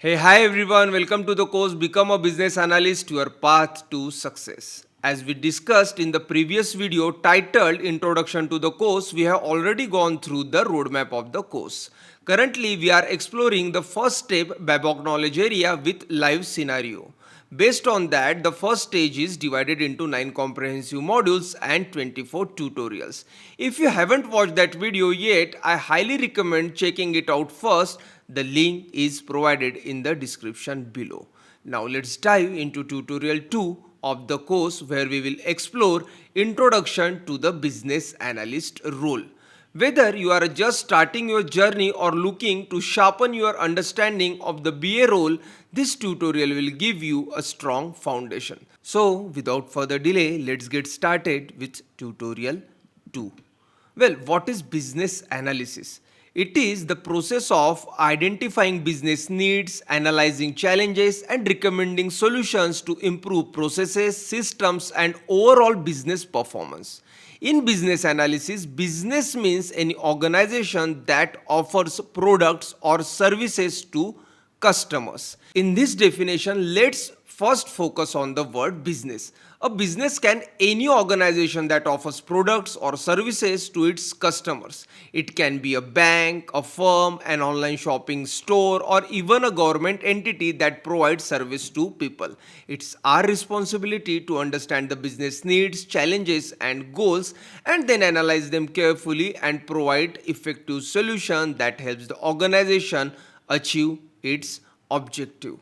Hey, hi everyone, welcome to the course Become a Business Analyst, your path to success. As we discussed in the previous video titled Introduction to the course, we have already gone through the roadmap of the course. Currently, we are exploring the first step Babcock knowledge area with live scenario. Based on that, the first stage is divided into 9 comprehensive modules and 24 tutorials. If you haven't watched that video yet, I highly recommend checking it out first. The link is provided in the description below. Now let's dive into tutorial 2 of the course where we will explore Introduction to the Business Analyst role. Whether you are just starting your journey or looking to sharpen your understanding of the BA role, this tutorial will give you a strong foundation. So, without further delay, let's get started with tutorial 2. Well, what is business analysis? It is the process of identifying business needs, analyzing challenges, and recommending solutions to improve processes, systems, and overall business performance. In business analysis, business means any organization that offers products or services to customers. In this definition, let's first focus on the word business. A business can any organization that offers products or services to its customers. It can be a bank, a firm, an online shopping store, or even a government entity that provides service to people. It's our responsibility to understand the business needs, challenges, and goals and then analyze them carefully and provide effective solution that helps the organization achieve its objective.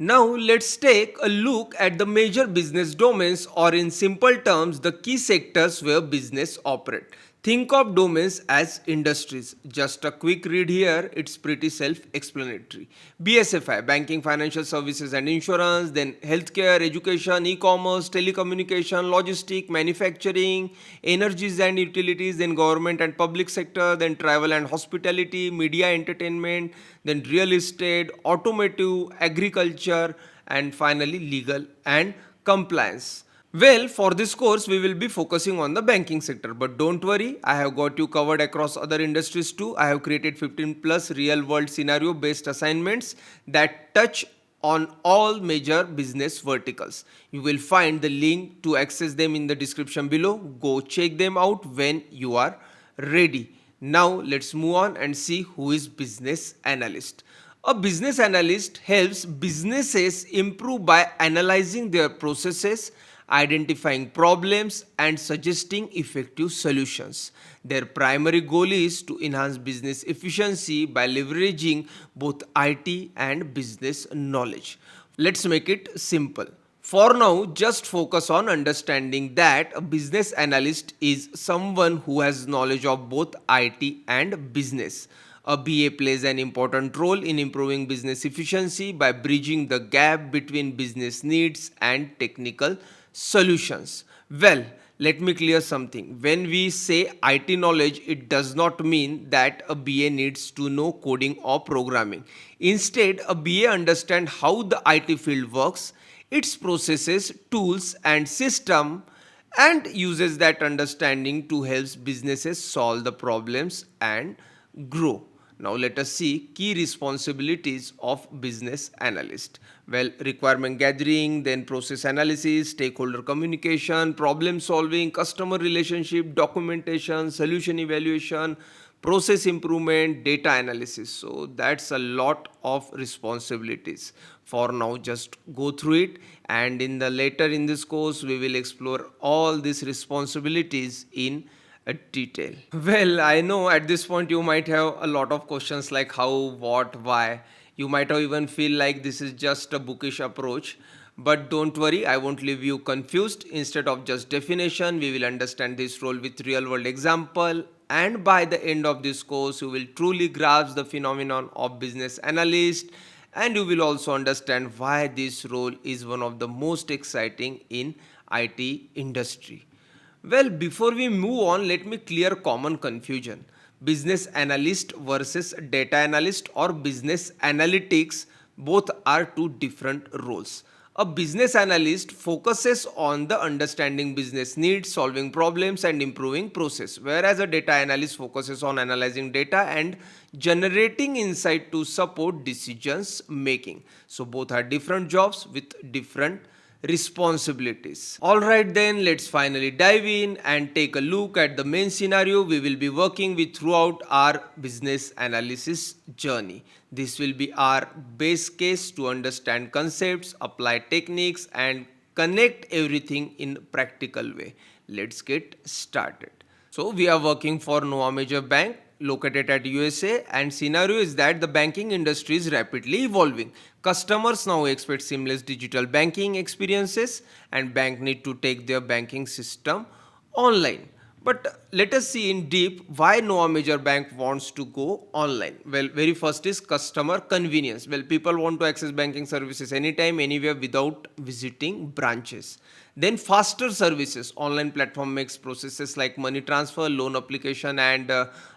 Now let's take a look at the major business domains, or in simple terms the key sectors where business operate. Think of domains as industries. Just a quick read here, it's pretty self-explanatory. BSFI, banking, financial services and insurance, then healthcare, education, e-commerce, telecommunication, logistic, manufacturing, energies and utilities, then government and public sector, then travel and hospitality, media entertainment, then real estate, automotive, agriculture, and finally legal and compliance. Well, for this course, we will be focusing on the banking sector. But don't worry, I have got you covered across other industries too. I have created 15 plus real world scenario based assignments that touch on all major business verticals. You will find the link to access them in the description below. Go check them out when you are ready. Now, let's move on and see who is business analyst. A business analyst helps businesses improve by analyzing their processes, identifying problems, and suggesting effective solutions. Their primary goal is to enhance business efficiency by leveraging both IT and business knowledge. Let's make it simple. For now, just focus on understanding that a business analyst is someone who has knowledge of both IT and business. A BA plays an important role in improving business efficiency by bridging the gap between business needs and technical solutions. Well, let me clear something. When we say IT knowledge, it does not mean that a BA needs to know coding or programming. Instead, a BA understands how the IT field works, its processes, tools, and system, and uses that understanding to help businesses solve the problems and grow. Now let us see key responsibilities of business analyst. Well, requirement gathering, then process analysis, stakeholder communication, problem solving, customer relationship, documentation, solution evaluation, process improvement, data analysis. So that's a lot of responsibilities. For now, just go through it, and in the later in this course we will explore all these responsibilities in detail. Well, I know at this point you might have a lot of questions like how, what, why. You might have even feel like this is just a bookish approach. But don't worry, I won't leave you confused. Instead of just definition, we will understand this role with real world example. And by the end of this course, you will truly grasp the phenomenon of business analyst, and you will also understand why this role is one of the most exciting in IT industry. Well, before we move on, let me clear common confusion. Business analyst versus data analyst or business analytics, both are two different roles. A business analyst focuses on the understanding business needs, solving problems and improving process, whereas a data analyst focuses on analyzing data and generating insight to support decisions making. So both are different jobs with different responsibilities. Alright, then let's finally dive in and take a look at the main scenario we will be working with throughout our business analysis journey. This will be our base case to understand concepts, apply techniques and connect everything in practical way. Let's get started. So we are working for Noah Major Bank located at USA, and scenario is that the banking industry is rapidly evolving. Customers now expect seamless digital banking experiences and bank need to take their banking system online. But let us see in deep why Noah Major Bank wants to go online. Well, very first is customer convenience. Well, people want to access banking services anytime, anywhere without visiting branches. Then faster services. Online platform makes processes like money transfer, loan application and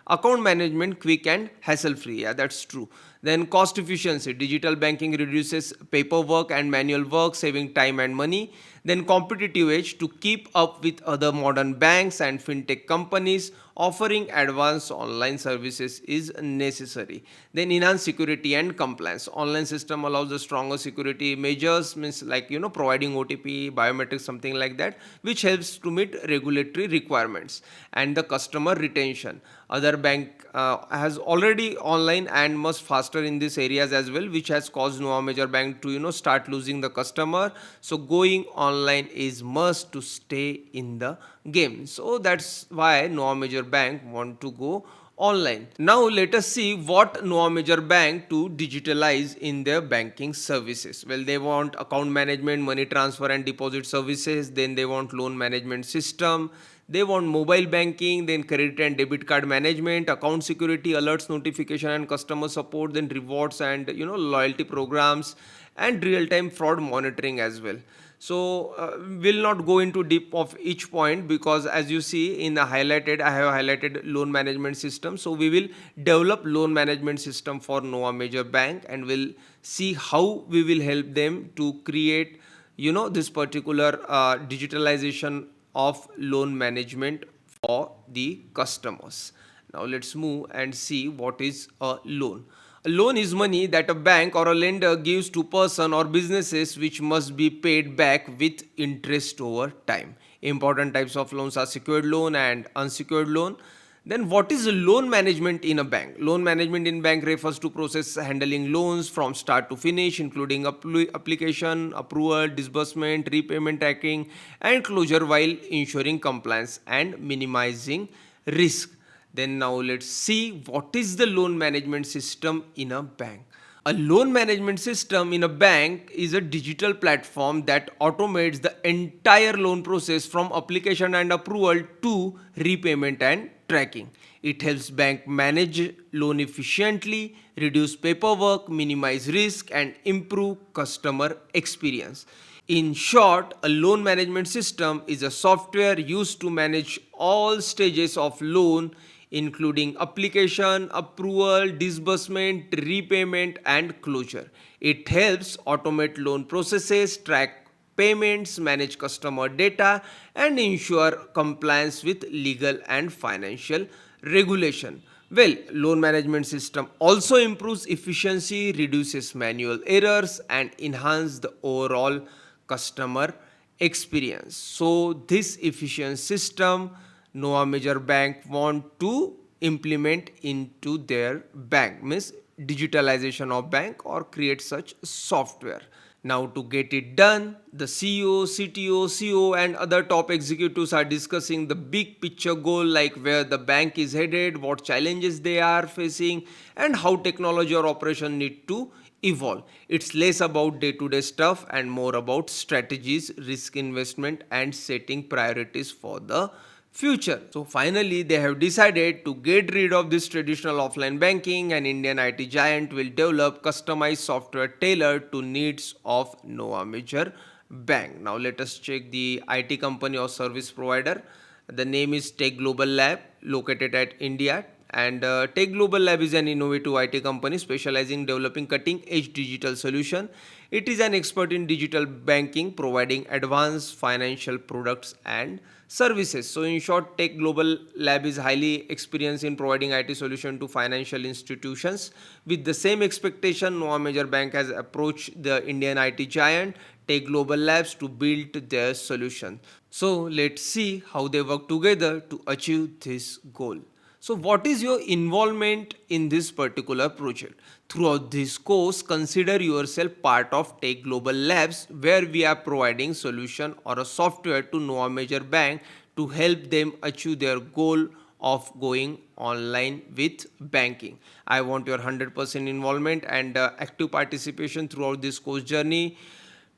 account management quick and hassle free. Yeah, that's true. Then cost efficiency. Digital banking reduces paperwork and manual work, saving time and money. Then competitive edge to keep up with other modern banks and fintech companies offering advanced online services is necessary. Then enhance security and compliance. Online system allows the stronger security measures, means like providing OTP, biometrics, something like that, which helps to meet regulatory requirements. And the customer retention. Other bank has already online and much faster in these areas as well, which has caused Noah Major Bank to start losing the customer. So going online is must to stay in the game. So that's why Noah Major Bank want to go online. Now let us see what Noah Major Bank to digitalize in their banking services. Well, they want account management, money transfer and deposit services. Then they want loan management system. They want mobile banking, then credit and debit card management, account security, alerts, notification and customer support, then rewards and loyalty programs and real-time fraud monitoring as well. So we'll not go into deep of each point because as you see in the highlighted, I have highlighted loan management system. So we will develop loan management system for Noah Major Bank and we'll see how we will help them to create this particular digitalization of loan management for the customers. Now let's move and see what is a loan. A loan is money that a bank or a lender gives to person or businesses which must be paid back with interest over time. Important types of loans are secured loan and unsecured loan. Then what is loan management in a bank? Loan management in bank refers to process handling loans from start to finish, including application, approval, disbursement, repayment tracking and closure while ensuring compliance and minimizing risk. Then now let's see what is the loan management system in a bank. A loan management system in a bank is a digital platform that automates the entire loan process from application and approval to repayment and tracking. It helps bank manage loan efficiently, reduce paperwork, minimize risk and improve customer experience. In short, a loan management system is a software used to manage all stages of loan including application, approval, disbursement, repayment and closure. It helps automate loan processes, track payments, manage customer data and ensure compliance with legal and financial regulation. Well, loan management system also improves efficiency, reduces manual errors and enhance the overall customer experience. So this efficient system Noah Major Bank want to implement into their bank, means digitalization of bank or create such software. Now to get it done, the CEO, CTO, CO and other top executives are discussing the big picture goal like where the bank is headed, what challenges they are facing and how technology or operation need to evolve. It's less about day-to-day stuff and more about strategies, risk investment and setting priorities for the future. So finally, they have decided to get rid of this traditional offline banking and Indian IT giant will develop customized software tailored to needs of Noah Major Bank. Now let us check the IT company or service provider. The name is Tech Global Lab located at India And Tech Global Lab is an innovative IT company specializing in developing cutting-edge digital solution. It is an expert in digital banking, providing advanced financial products and services. So, in short, Tech Global Lab is highly experienced in providing IT solution to financial institutions. With the same expectation, Noah Major Bank has approached the Indian IT giant Tech Global Labs to build their solution. So, let's see how they work together to achieve this goal. So, what is your involvement in this particular project? Throughout this course, consider yourself part of Tech Global Labs, where we are providing solution or a software to Noah Major Bank to help them achieve their goal of going online with banking. I want your 100% involvement and active participation throughout this course journey.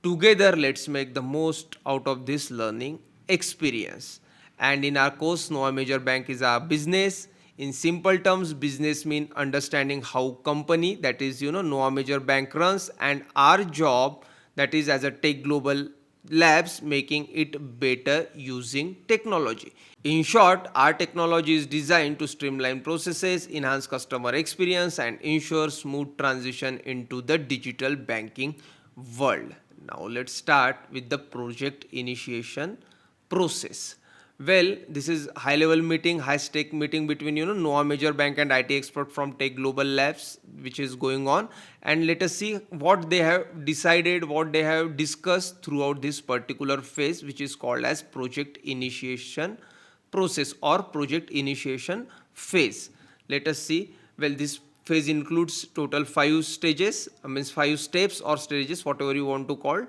Together, let's make the most out of this learning experience. And in our course, Noah Major Bank is our business. In simple terms, business mean understanding how company, that is, Noah Major Bank runs, and our job, that is as a Tech Global Labs, making it better using technology. In short, our technology is designed to streamline processes, enhance customer experience, and ensure smooth transition into the digital banking world. Now let's start with the project initiation process. Well, this is high level meeting, high stake meeting between Noah Major Bank and IT expert from Tech Global Labs, which is going on. And let us see what they have decided, what they have discussed throughout this particular phase, which is called as project initiation process or project initiation phase. Let us see. Well, this phase includes total 5 stages, means 5 steps or stages, whatever you want to call.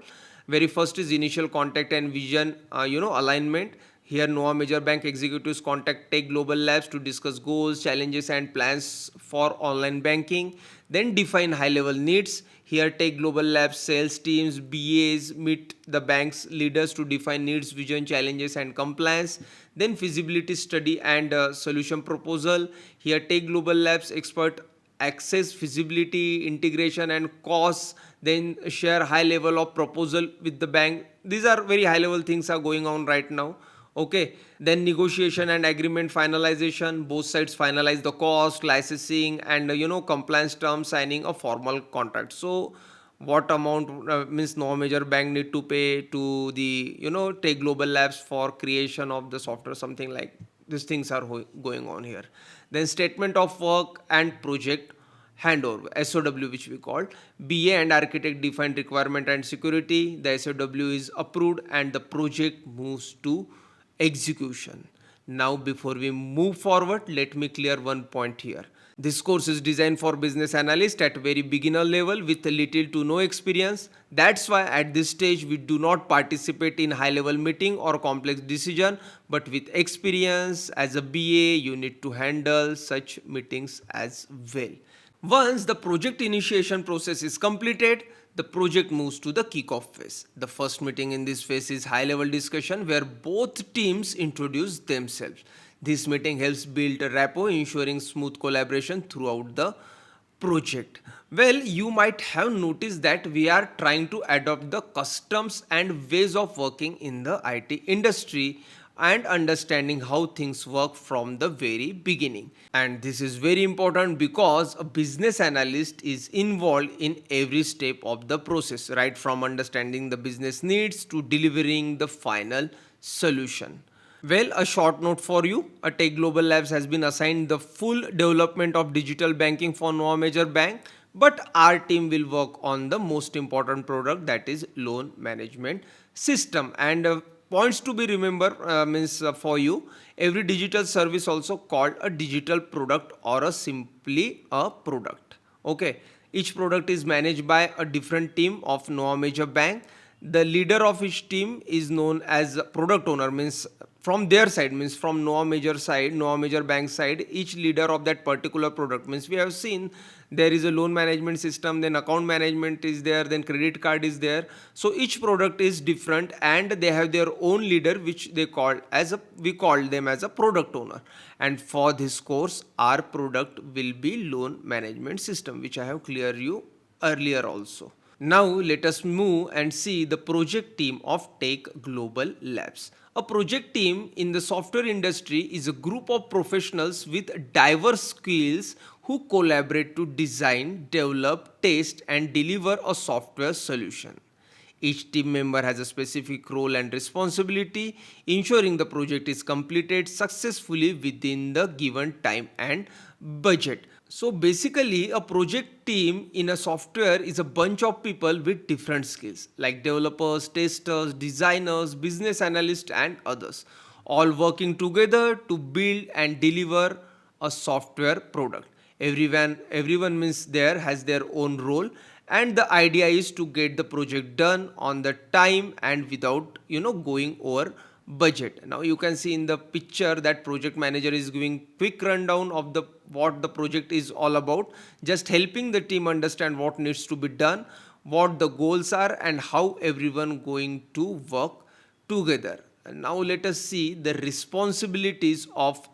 Very first is initial contact and vision, alignment. Here, Noah Major Bank executives contact Tech Global Labs to discuss goals, challenges, and plans for online banking. Then define high-level needs. Here, Tech Global Labs sales teams, BAs meet the bank's leaders to define needs, vision, challenges, and compliance. Then feasibility study and solution proposal. Here, Tech Global Labs expert access, feasibility, integration, and costs. Then share high level of proposal with the bank. These are very high level things are going on right now. Okay, then negotiation and agreement finalization. Both sides finalize the cost, licensing, and compliance terms, signing a formal contract. So what amount means no major bank need to pay to the Tech Global Labs for creation of the software, something like these things are going on here. Then statement of work and project handover, SOW, which we call. BA and architect define requirement and security. The SOW is approved and the project moves to execution. Now, before we move forward, let me clear one point here. This course is designed for business analysts at very beginner level with little to no experience. That's why at this stage we do not participate in high level meeting or complex decision, but with experience as a BA you need to handle such meetings as well. Once the project initiation process is completed, the project moves to the kickoff phase. The first meeting in this phase is high level discussion where both teams introduce themselves. This meeting helps build a rapport, ensuring smooth collaboration throughout the project. Well, you might have noticed that we are trying to adopt the customs and ways of working in the IT industry and understanding how things work from the very beginning. And this is very important because a business analyst is involved in every step of the process, right from understanding the business needs to delivering the final solution. Well, a short note for you. A Tech Global Labs has been assigned the full development of digital banking for Noah Major Bank, but our team will work on the most important product, that is loan management system. And points to be remember means for you, every digital service also called a digital product or a simply a product. Okay, each product is managed by a different team of Noah Major Bank. The leader of each team is known as a product owner, means from their side, means from Noah Major side, Noah Major Bank side, each leader of that particular product, means we have seen there is a loan management system, then account management is there, then credit card is there. So each product is different and they have their own leader, which they call as a, we call them as a product owner. And for this course, our product will be loan management system, which I have cleared you earlier also. Now let us move and see the project team of Tech Global Labs. A project team in the software industry is a group of professionals with diverse skills who collaborate to design, develop, test, and deliver a software solution. Each team member has a specific role and responsibility, ensuring the project is completed successfully within the given time and budget. So basically, a project team in a software is a bunch of people with different skills like developers, testers, designers, business analysts, and others, all working together to build and deliver a software product. Everyone means there has their own role, and the idea is to get the project done on the time and without going over budget. Now you can see in the picture that project manager is giving quick rundown of the what the project is all about, just helping the team understand what needs to be done, what the goals are, and how everyone going to work together. And now let us see the responsibilities of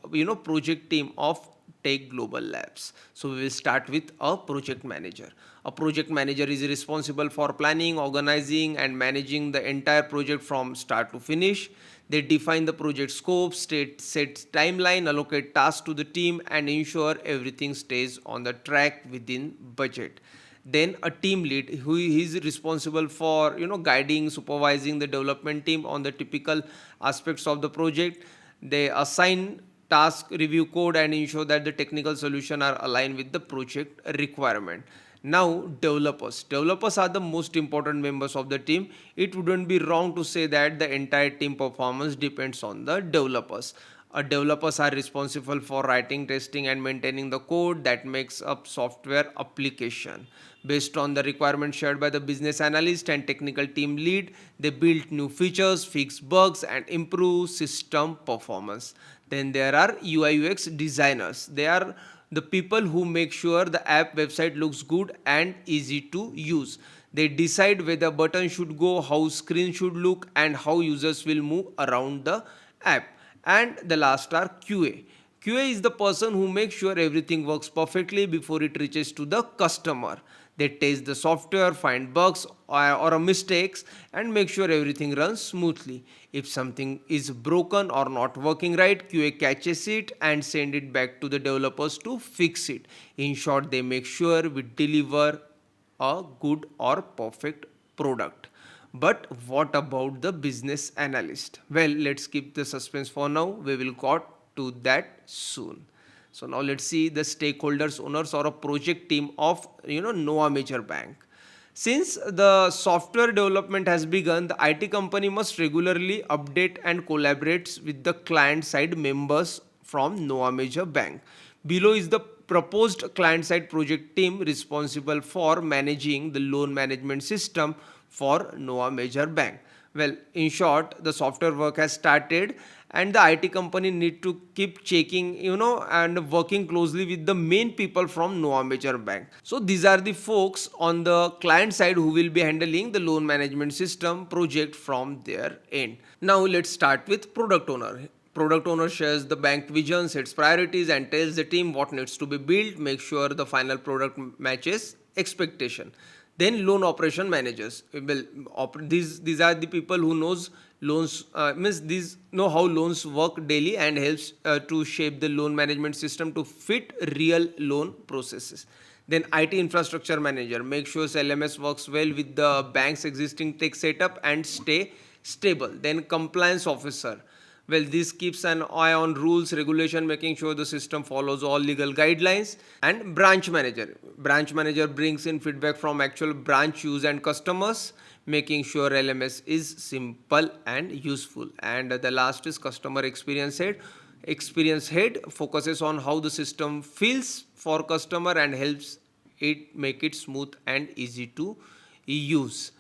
project team of Tech Global Labs. So we will start with a project manager. A project manager is responsible for planning, organizing, and managing the entire project from start to finish. They define the project scope, set timeline, allocate tasks to the team, and ensure everything stays on the track within budget. Then a team lead who is responsible for guiding, supervising the development team on the typical aspects of the project. They assign task, review code, and ensure that the technical solution are aligned with the project requirement. Now developers are the most important members of the team. It wouldn't be wrong to say that the entire team performance depends on the developers. Developers are responsible for writing, testing, and maintaining the code that makes up software application. Based on the requirements shared by the business analyst and technical team lead, they build new features, fix bugs, and improve system performance. Then there are UI UX designers. They are the people who make sure the app website looks good and easy to use. They decide where the button should go, how screen should look, and how users will move around the app. And the last are QA. QA is the person who makes sure everything works perfectly before it reaches to the customer. They test the software, find bugs or mistakes, and make sure everything runs smoothly. If something is broken or not working right, QA catches it and send it back to the developers to fix it. In short, they make sure we deliver a good or perfect product. But what about the business analyst? Well, let's keep the suspense for now. We will got to that soon. So now let's see the stakeholders, owners, or a project team of Noah Major Bank. Since the software development has begun, the IT company must regularly update and collaborate with the client side members from Noah Major Bank. Below is the proposed client side project team responsible for managing the loan management system for Noah Major Bank. Well, in short, the software work has started and the IT company need to keep checking, and working closely with the main people from Noah Major Bank. So these are the folks on the client side who will be handling the loan management system project from their end. Now let's start with product owner. Product owner shares the bank vision, sets priorities, and tells the team what needs to be built, make sure the final product matches expectation. Then loan operation managers. Well, these are the people who knows loans, means these know how loans work daily and helps to shape the loan management system to fit real loan processes. Then IT infrastructure manager make sure LMS works well with the bank's existing tech setup and stay stable. Then compliance officer, well, this keeps an eye on rules, regulation, making sure the system follows all legal guidelines. And branch manager. Branch manager brings in feedback from actual branch use and customers, making sure LMS is simple and useful. And the last is customer experience head. Experience head focuses on how the system feels for customer and helps it make it smooth and easy to use.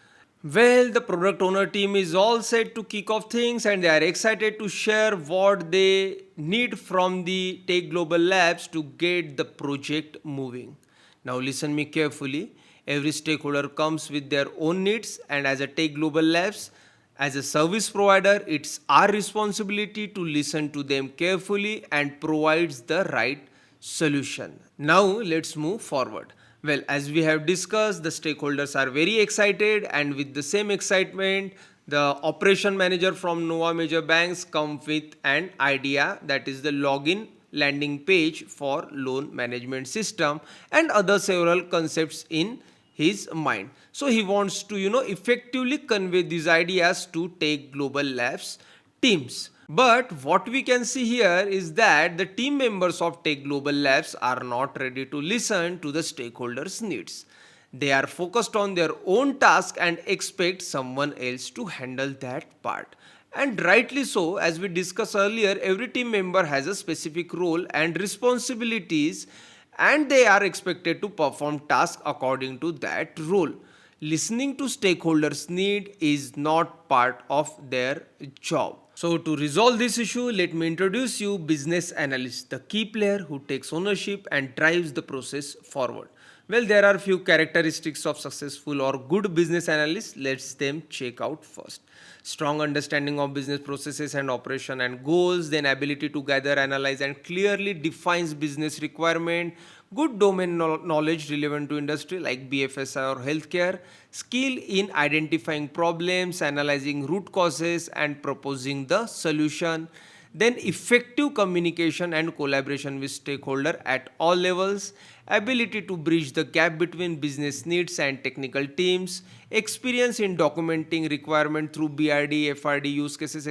Well, the product owner team is all set to kick off things and they are excited to share what they need from the Tech Global Labs to get the project moving. Now, listen me carefully. Every stakeholder comes with their own needs, and as a Tech Global Labs, as a service provider, it's our responsibility to listen to them carefully and provides the right solution. Now, let's move forward. Well, as we have discussed, the stakeholders are very excited, and with the same excitement, the operation manager from Nova Major Banks come with an idea, that is the login landing page for loan management system and other several concepts in his mind. So he wants to effectively convey these ideas to Tech Global Labs teams. But what we can see here is that the team members of Tech Global Labs are not ready to listen to the stakeholders' needs. They are focused on their own task and expect someone else to handle that part. And rightly so, as we discussed earlier, every team member has a specific role and responsibilities, and they are expected to perform tasks according to that role. Listening to stakeholders' need is not part of their job. So to resolve this issue, let me introduce you business analyst, the key player who takes ownership and drives the process forward. Well, there are few characteristics of successful or good business analysts. Let's them check out first. Strong understanding of business processes and operation and goals, then ability to gather, analyze and clearly defines business requirement, good domain knowledge relevant to industry like BFSI or healthcare, skill in identifying problems, analyzing root causes and proposing the solution, then effective communication and collaboration with stakeholder at all levels, ability to bridge the gap between business needs and technical teams, experience in documenting requirement through BRD, FRD use cases,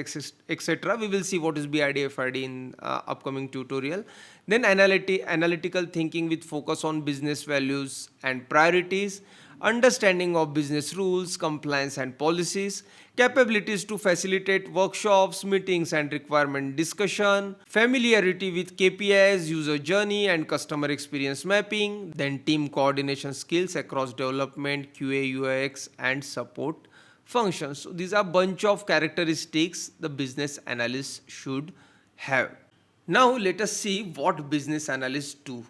etc. We will see what is BRD, FRD in upcoming tutorial. Then analytical thinking with focus on business values and priorities, understanding of business rules, compliance and policies, capabilities to facilitate workshops, meetings and requirement discussion, familiarity with KPIs, user journey and customer experience mapping, then team coordination skills across development, QA, UX and support functions. So these are bunch of characteristics the business analyst should have. Now let us see what business analysts do.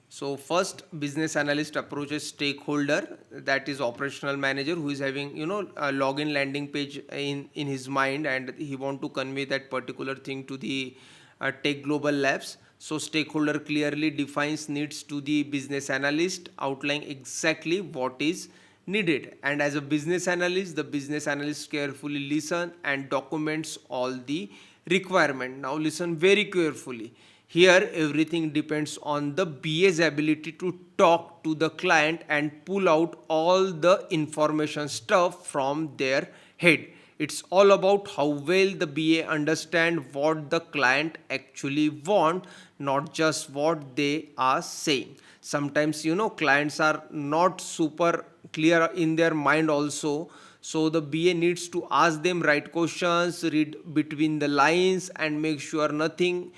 So first, business analyst approaches stakeholder, that is operational manager, who is having a login landing page in his mind, and he want to convey that particular thing to the Tech Global Labs. So stakeholder clearly defines needs to the business analyst, outlining exactly what is needed. And as a business analyst, the business analyst carefully listen and documents all the requirement. Now listen very carefully. Here, everything depends on the BA's ability to talk to the client and pull out all the information stuff from their head. It's all about how well the BA understand what the client actually want, not just what they are saying. Sometimes, clients are not super clear in their mind also. So the BA needs to ask them right questions, read between the lines and make sure nothing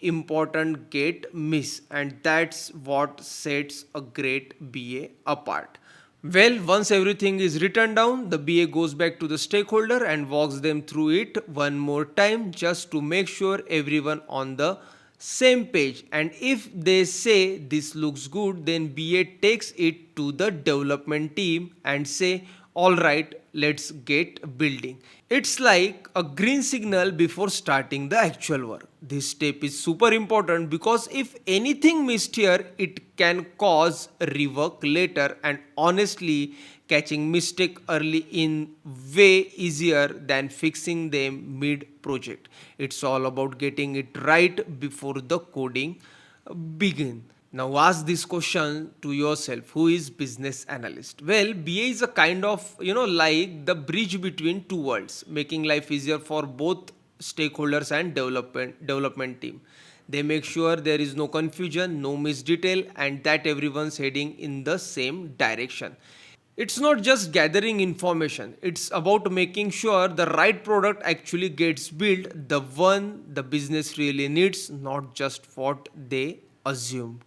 important get miss, and that's what sets a great BA apart. Well, once everything is written down, the BA goes back to the stakeholder and walks them through it one more time just to make sure everyone on the same page. And if they say this looks good, then BA takes it to the development team and say, all right, let's get building. It's like a green signal before starting the actual work. This step is super important because if anything missed here, it can cause rework later, and honestly, catching mistake early in way easier than fixing them mid project. It's all about getting it right before the coding begin. Now ask this question to yourself: who is business analyst? Well, BA is a kind of like the bridge between two worlds, making life easier for both stakeholders and development team. They make sure there is no confusion, no missed detail, and that everyone's heading in the same direction. It's not just gathering information, it's about making sure the right product actually gets built, the one the business really needs, not just what they assumed.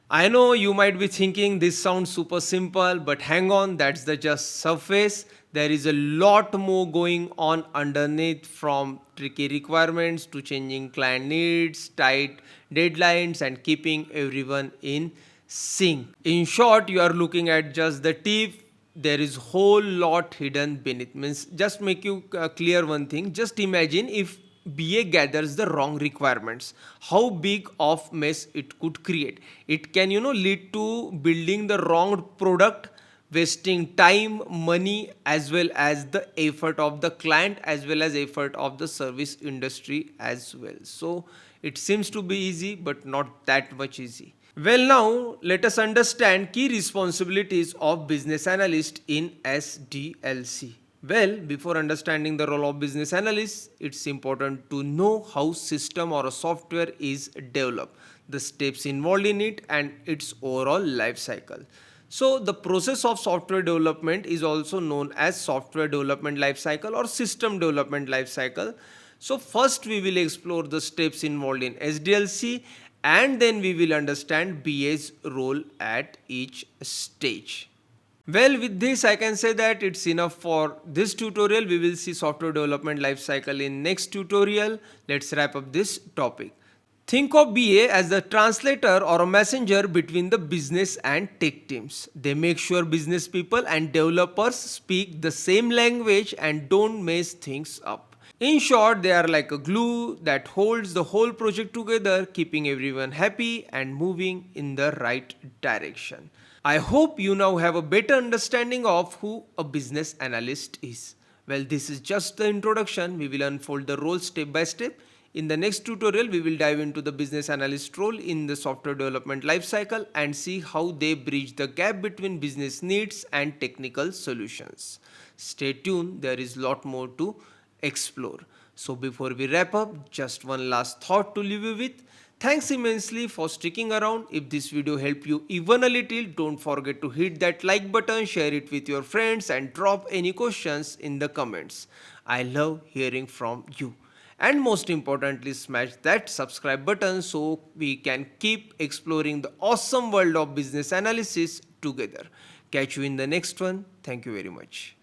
I know you might be thinking this sounds super simple, but hang on, that's the just surface. There is a lot more going on underneath, from tricky requirements to changing client needs, tight deadlines, and keeping everyone in sync. In short, you are looking at just the tip. There is whole lot hidden beneath. Means just make you clear one thing. Just imagine if BA gathers the wrong requirements, how big of mess it could create. It can, lead to building the wrong product, wasting time, money, as well as the effort of the client, as well as effort of the service industry as well. So it seems to be easy, but not that much easy. Well, now let us understand key responsibilities of business analyst in SDLC. Well, before understanding the role of business analyst, it's important to know how system or a software is developed, the steps involved in it, and its overall life cycle. So, the process of software development is also known as software development life cycle or system development life cycle. So, first we will explore the steps involved in SDLC, and then we will understand BA's role at each stage. Well, with this, I can say that it's enough for this tutorial. We will see software development lifecycle in next tutorial. Let's wrap up this topic. Think of BA as the translator or a messenger between the business and tech teams. They make sure business people and developers speak the same language and don't mess things up. In short, they are like a glue that holds the whole project together, keeping everyone happy and moving in the right direction. I hope you now have a better understanding of who a business analyst is. Well, this is just the introduction. We will unfold the role step by step. In the next tutorial, we will dive into the business analyst role in the software development lifecycle and see how they bridge the gap between business needs and technical solutions. Stay tuned, there is a lot more to explore. So before we wrap up, just one last thought to leave you with. Thanks immensely for sticking around. If this video helped you even a little, don't forget to hit that like button, share it with your friends and drop any questions in the comments. I love hearing from you. And most importantly, smash that subscribe button so we can keep exploring the awesome world of business analysis together. Catch you in the next one. Thank you very much.